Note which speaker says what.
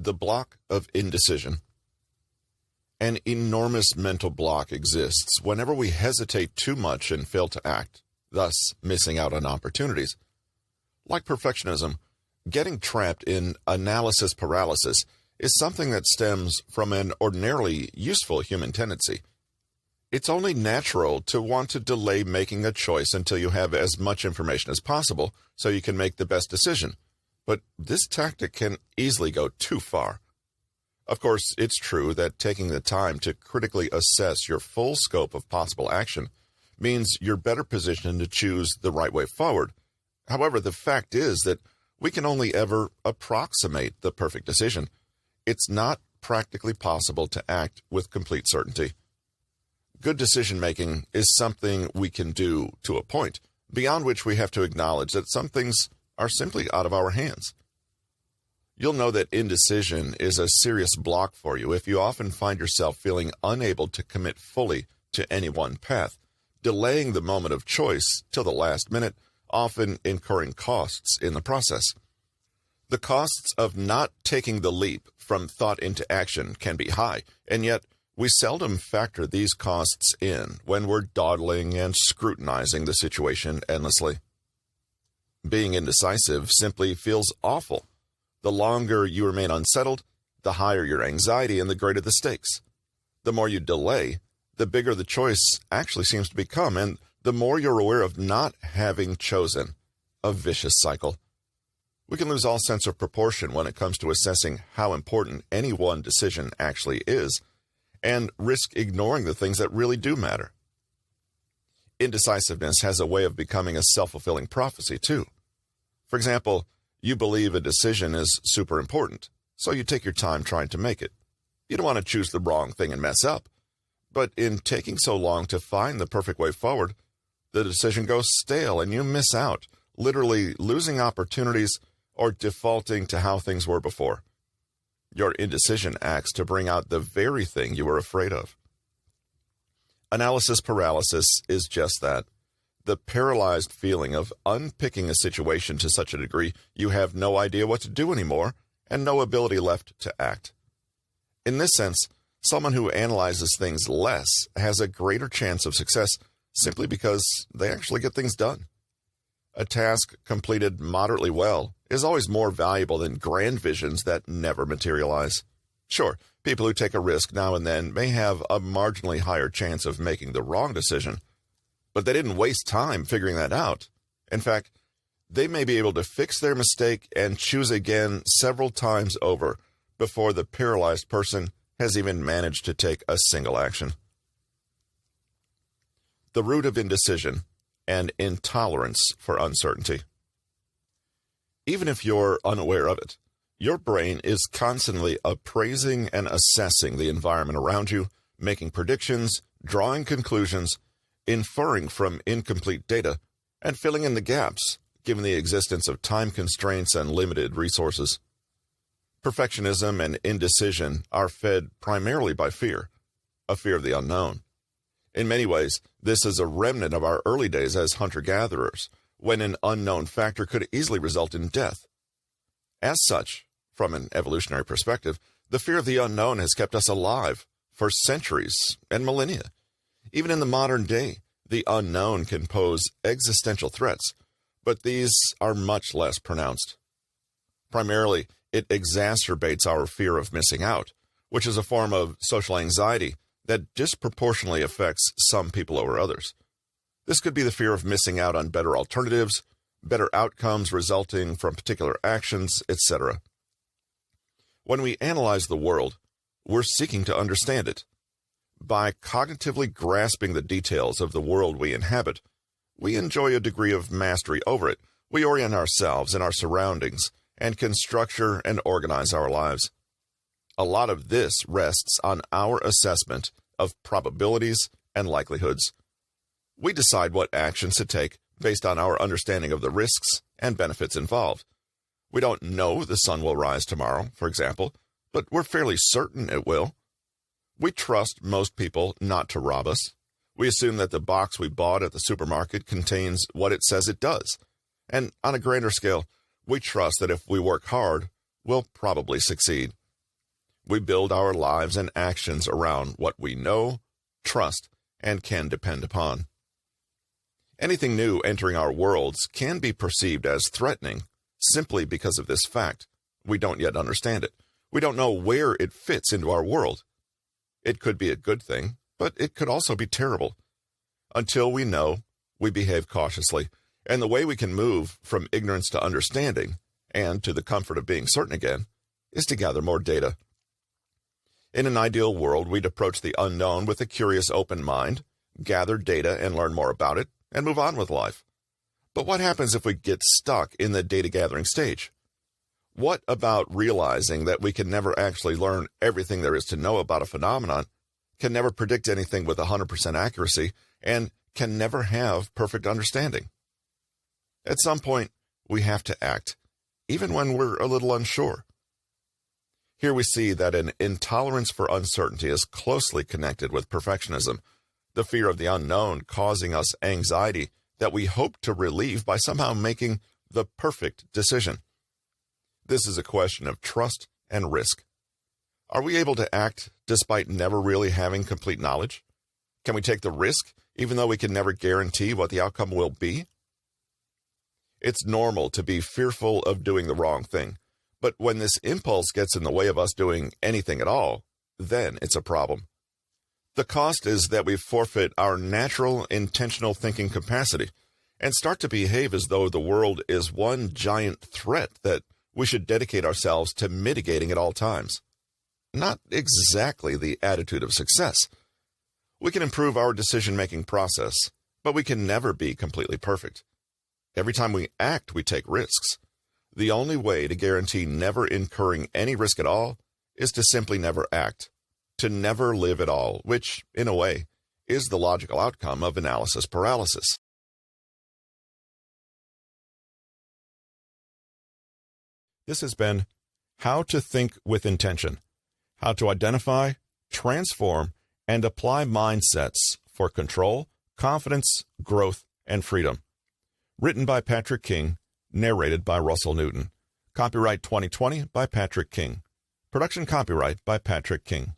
Speaker 1: The block of indecision. An enormous mental block exists whenever we hesitate too much and fail to act, thus missing out on opportunities. Like perfectionism, getting trapped in analysis paralysis is something that stems from an ordinarily useful human tendency. It's only natural to want to delay making a choice until you have as much information as possible so you can make the best decision. But this tactic can easily go too far. Of course, it's true that taking the time to critically assess your full scope of possible action means you're better positioned to choose the right way forward. However, the fact is that we can only ever approximate the perfect decision. It's not practically possible to act with complete certainty. Good decision-making is something we can do to a point, beyond which we have to acknowledge that some things are simply out of our hands. You'll know that indecision is a serious block for you if you often find yourself feeling unable to commit fully to any one path, delaying the moment of choice till the last minute, often incurring costs in the process. The costs of not taking the leap from thought into action can be high, and yet we seldom factor these costs in when we're dawdling and scrutinizing the situation endlessly. Being indecisive simply feels awful. The longer you remain unsettled, the higher your anxiety and the greater the stakes. The more you delay, the bigger the choice actually seems to become, and the more you're aware of not having chosen. A vicious cycle. We can lose all sense of proportion when it comes to assessing how important any one decision actually is, and risk ignoring the things that really do matter. Indecisiveness has a way of becoming a self-fulfilling prophecy, too. For example, you believe a decision is super important, so you take your time trying to make it. You don't want to choose the wrong thing and mess up. But in taking so long to find the perfect way forward, the decision goes stale and you miss out, literally losing opportunities or defaulting to how things were before. Your indecision acts to bring out the very thing you were afraid of. Analysis paralysis is just that. The paralyzed feeling of unpicking a situation to such a degree you have no idea what to do anymore and no ability left to act. In this sense, someone who analyzes things less has a greater chance of success simply because they actually get things done. A task completed moderately well is always more valuable than grand visions that never materialize. Sure, people who take a risk now and then may have a marginally higher chance of making the wrong decision, but they didn't waste time figuring that out. In fact, they may be able to fix their mistake and choose again several times over before the paralyzed person has even managed to take a single action. The root of indecision and intolerance for uncertainty. Even if you're unaware of it, your brain is constantly appraising and assessing the environment around you, making predictions, drawing conclusions, inferring from incomplete data, and filling in the gaps, given the existence of time constraints and limited resources. Perfectionism and indecision are fed primarily by fear, a fear of the unknown. In many ways, this is a remnant of our early days as hunter-gatherers, when an unknown factor could easily result in death. As such, from an evolutionary perspective, the fear of the unknown has kept us alive for centuries and millennia. Even in the modern day, the unknown can pose existential threats, but these are much less pronounced. Primarily, it exacerbates our fear of missing out, which is a form of social anxiety that disproportionately affects some people over others. This could be the fear of missing out on better alternatives, better outcomes resulting from particular actions, etc. When we analyze the world, we're seeking to understand it. By cognitively grasping the details of the world we inhabit, we enjoy a degree of mastery over it. We orient ourselves and our surroundings and can structure and organize our lives. A lot of this rests on our assessment of probabilities and likelihoods. We decide what actions to take based on our understanding of the risks and benefits involved. We don't know the sun will rise tomorrow, for example, but we're fairly certain it will. We trust most people not to rob us. We assume that the box we bought at the supermarket contains what it says it does. And on a grander scale, we trust that if we work hard, we'll probably succeed. We build our lives and actions around what we know, trust, and can depend upon. Anything new entering our worlds can be perceived as threatening simply because of this fact. We don't yet understand it. We don't know where it fits into our world. It could be a good thing, but it could also be terrible. Until we know, we behave cautiously, and the way we can move from ignorance to understanding and to the comfort of being certain again is to gather more data. In an ideal world, we'd approach the unknown with a curious open mind, gather data and learn more about it, and move on with life. But what happens if we get stuck in the data gathering stage? What about realizing that we can never actually learn everything there is to know about a phenomenon, can never predict anything with 100% accuracy, and can never have perfect understanding? At some point, we have to act, even when we're a little unsure. Here we see that an intolerance for uncertainty is closely connected with perfectionism, the fear of the unknown causing us anxiety that we hope to relieve by somehow making the perfect decision. This is a question of trust and risk. Are we able to act despite never really having complete knowledge? Can we take the risk even though we can never guarantee what the outcome will be? It's normal to be fearful of doing the wrong thing, but when this impulse gets in the way of us doing anything at all, then it's a problem. The cost is that we forfeit our natural, intentional thinking capacity and start to behave as though the world is one giant threat that we should dedicate ourselves to mitigating at all times. Not exactly the attitude of success. We can improve our decision-making process, but we can never be completely perfect. Every time we act, we take risks. The only way to guarantee never incurring any risk at all is to simply never act, to never live at all, which, in a way, is the logical outcome of analysis paralysis. This has been How to Think with Intention, how to identify, transform, and apply mindsets for control, confidence, growth, and freedom. Written by Patrick King, narrated by Russell Newton. Copyright 2020 by Patrick King. Production copyright by Patrick King.